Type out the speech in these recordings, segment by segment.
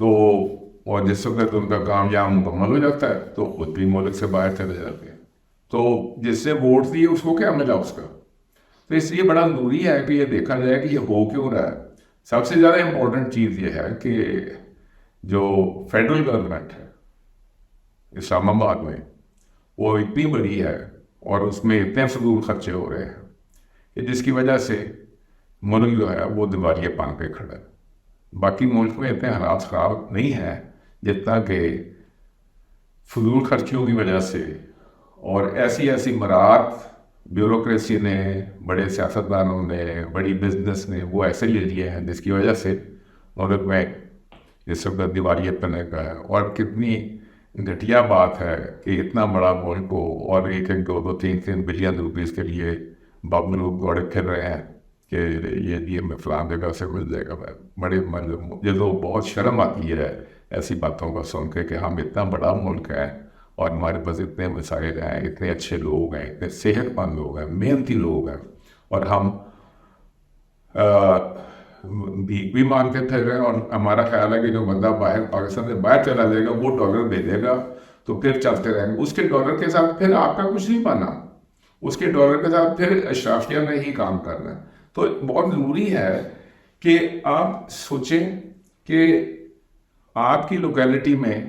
تو اور جس وقت ان کا کام یہاں مکمل ہو جاتا ہے تو خود بھی ملک سے باہر چلے جاتے ہیں. تو جس نے ووٹ دیے اس کو کیا ملا اس کا؟ تو اس لیے بڑا ضروری ہے کہ یہ دیکھا جائے کہ یہ ہو کیوں رہا ہے. سب سے زیادہ امپورٹنٹ چیز یہ ہے کہ جو فیڈرل گورنمنٹ ہے اسلام آباد میں وہ اتنی بڑی ہے اور اس میں اتنے فضول خرچے ہو رہے ہیں کہ جس کی وجہ سے ملک جو ہے وہ دیوالیہ پان پہ کھڑا ہے. باقی ملک میں اتنے حالات خراب نہیں ہیں جتنا کہ فضول خرچیوں کی وجہ سے اور ایسی مراعات بیوروکریسی نے، بڑے سیاستدانوں نے، بڑی بزنس نے وہ ایسے لے لیے ہیں جس کی وجہ سے ملک میں اس وقت دیوالیہ پنے کا ہے. اور کتنی گھٹیا بات ہے کہ اتنا بڑا ملک کو اور ایک 2-3 بلین روپیز کے لیے باب لوگ دوڑے پھر رہے ہیں کہ یہ میں فلاں جگہ سے مل جائے گا. بڑے مجھے تو بہت شرم آتی ہے ایسی باتوں کا سن کے کہ ہم اتنا بڑا ملک ہے اور ہمارے پاس اتنے مسائل ہیں، اتنے اچھے لوگ ہیں، اتنے صحت مند لوگ ہیں، محنتی لوگ ہیں، اور ہم بھیک بھی مانگ کے پھر رہے ہیں. اور ہمارا خیال ہے کہ جو بندہ باہر پاکستان سے باہر چلا جائے گا وہ ڈالر بھیجے گا تو پھر چلتے رہیں گے. اس کے ڈالر کے ساتھ پھر آپ کا کچھ نہیں بنا، اس کے ڈالر کے ساتھ پھر اشرافیہ میں ہی کام کرنا ہے. تو بہت ضروری ہے کہ آپ سوچیں کہ آپ کی لوکیلٹی میں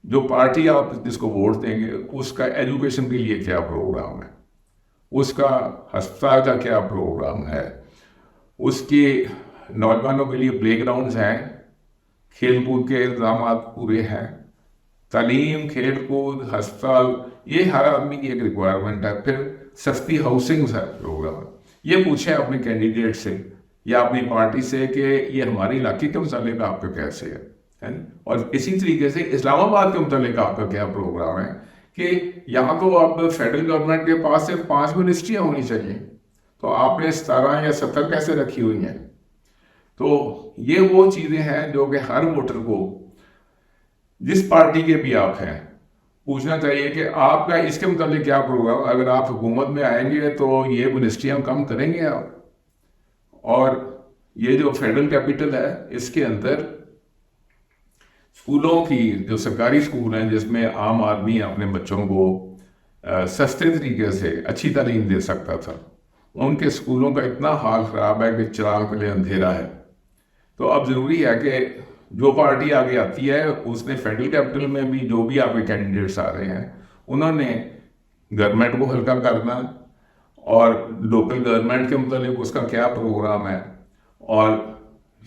جو پارٹی آپ جس کو ووٹ دیں گے اس کا ایجوکیشن کے لیے کیا پروگرام ہے، اس کا ہسپتال کا کیا پروگرام ہے، اس کی نوجوانوں کے لیے پلے گراؤنڈز ہیں، کھیل کود کے انتظامات پورے ہیں، تعلیم، کھیل کود، ہسپتال، یہ ہر آدمی کی ایک ریکوائرمنٹ ہے. پھر سستی ہاؤسنگز ہے پروگرام. یہ پوچھیں اپنے کینڈیڈیٹ سے یا اپنی پارٹی سے کہ یہ ہماری علاقے کے متعلق آپ کا کیسے ہے. اور اسی طریقے سے اسلام آباد کے متعلق آپ کا کیا پروگرام ہے کہ یہاں تو اب فیڈرل گورنمنٹ کے پاس صرف 5 منسٹریاں ہونی چاہیے، تو آپ نے 17 یا 17 کیسے رکھی ہوئی ہیں. تو یہ وہ چیزیں ہیں جو کہ ہر ووٹر کو جس پارٹی کے بھی آپ ہیں پوچھنا چاہیے کہ آپ کا اس کے متعلق کیا پروگرام. اگر آپ حکومت میں آئیں گے تو یہ منسٹریاں کم کریں گے آپ، اور یہ جو فیڈرل کیپٹل ہے اس کے اندر اسکولوں کی جو سرکاری اسکول ہیں جس میں عام آدمی اپنے بچوں کو سستے طریقے سے اچھی تعلیم دے سکتا تھا، ان کے اسکولوں کا اتنا حال خراب ہے کہ چراغ کے لیے اندھیرا ہے. تو اب ضروری ہے کہ جو پارٹی آگے آتی ہے اس نے فیڈرل کیپٹل میں بھی جو بھی آپ کے کینڈیڈیٹس آ رہے ہیں انہوں نے گورنمنٹ کو ہلکا کرنا اور لوکل گورنمنٹ کے متعلق اس کا کیا پروگرام ہے. اور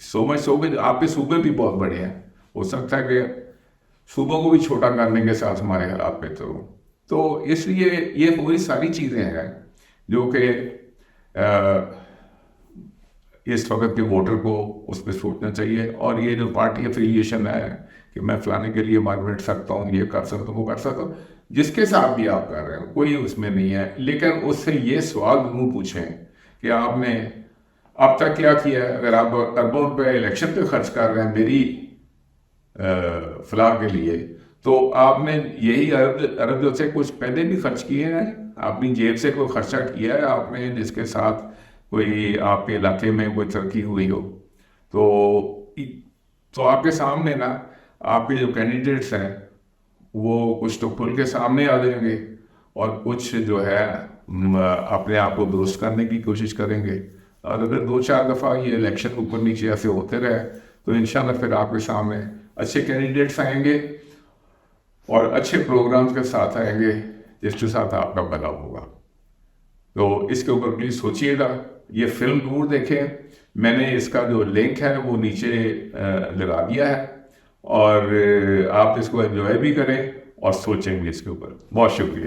صوبے آپ کے صوبے بھی بہت بڑے ہیں، ہو سکتا ہے کہ صوبوں کو بھی چھوٹا کرنے کے ساتھ ہمارے حالات بہتر ہوں. تو اس لیے یہ پوری ساری چیزیں ہیں جو کہ اس وقت کے ووٹر کو اس پہ سوچنا چاہیے. اور یہ جو پارٹی افیلیشن ہے کہ میں فلانے کے لیے مارکیٹ سکتا ہوں، یہ کر سکتا ہوں، وہ کر سکتا ہوں، جس کے ساتھ بھی آپ کر رہے ہیں کوئی اس میں نہیں ہے. لیکن اس سے یہ سوال ضرور پوچھیں کہ آپ نے اب تک کیا کیا ہے. اگر آپ اربوں روپے الیکشن پہ خرچ کر رہے ہیں میری فلاح کے لیے، تو آپ نے یہی ارب سے کچھ پہلے بھی خرچ کیے ہیں، اپنی جیب سے کوئی خرچہ کیا ہے آپ نے جس کے ساتھ کوئی آپ کے علاقے میں کوئی ترقی ہوئی ہو. تو آپ کے سامنے نا آپ کے جو کینڈیڈیٹس ہیں وہ کچھ تو کھل کے سامنے آ جائیں گے اور کچھ جو ہے اپنے آپ کو درست کرنے کی کوشش کریں گے. اور اگر 2-4 دفعہ یہ الیکشن اوپر نیچے ایسے ہوتے رہے تو انشاءاللہ پھر آپ کے سامنے اچھے کینڈیڈیٹس آئیں گے اور اچھے پروگرامز کے ساتھ آئیں گے جس کے ساتھ آپ کا بھلا ہوگا. تو اس کے اوپر پلیز سوچئے گا. یہ فلم ضرور دیکھیں. میں نے اس کا جو لنک ہے وہ نیچے لگا دیا ہے اور آپ اس کو انجوائے بھی کریں اور سوچیں بھی اس کے اوپر. بہت شکریہ.